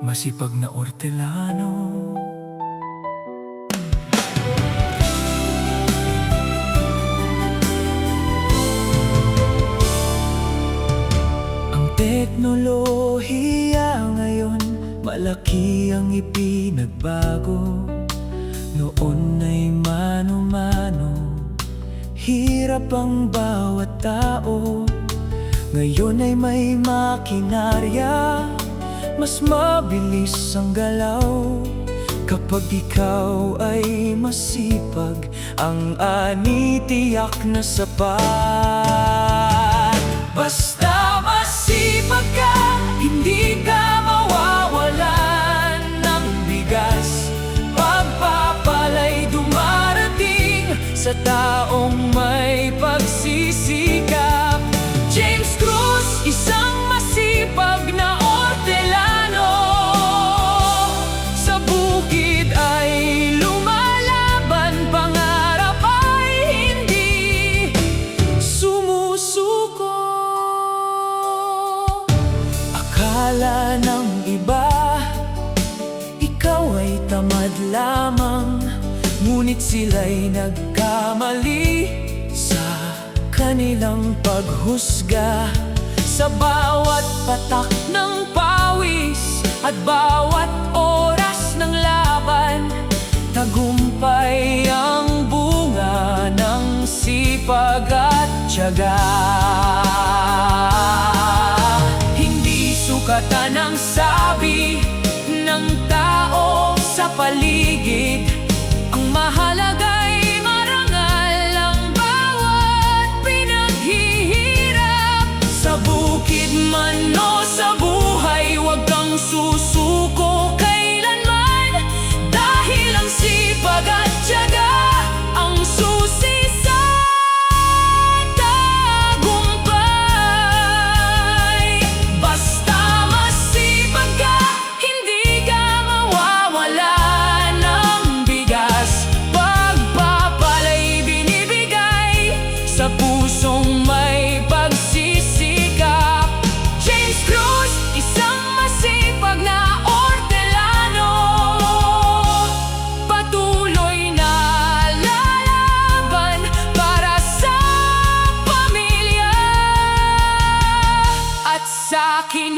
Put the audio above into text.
masipag na ortelano. Ang teknolohiya ngayon, malaki ang ipinagbago. Noon ay mano-mano, hirap ang bawat tao. Ngayon ay may makinarya, mas mabilis ang galaw. Kapag ikaw ay masipag, ang ani tiyak na sapat. Basta masipag ka, hindi ka mawawalan ng bigas. Pagpapala'y dumarating sa taong may pagsisikap. James Cruz, isang masipag na ortelano. Sa bukid ay lumalaban, pangarap ay hindi sumusuko. Akala ng iba, ikaw ay tamad lamang, ngunit sila'y nagkamali sa kanilang paghusga. Sa bawat patak ng pawis at bawat oras ng laban, tagumpay ang bunga ng sipag at tiyaga. Hindi sukatan ang sabi ng tao sa paligid, ang mahalaga'y marangal ang bawat pinaghihirap. Sa bukid man o sa buhay, huwag kang susuko kailanman, dahil ang sipag at tiyaga ang susi sa tagumpay. Basta masipag ka, hindi ka mawawalan ng bigas. Pagpapala'y binibigay sa pusong may pagsisikap. James Cruz, isang masipag na ortelano. Patuloy na lalaban para sa pamilya at sa akin.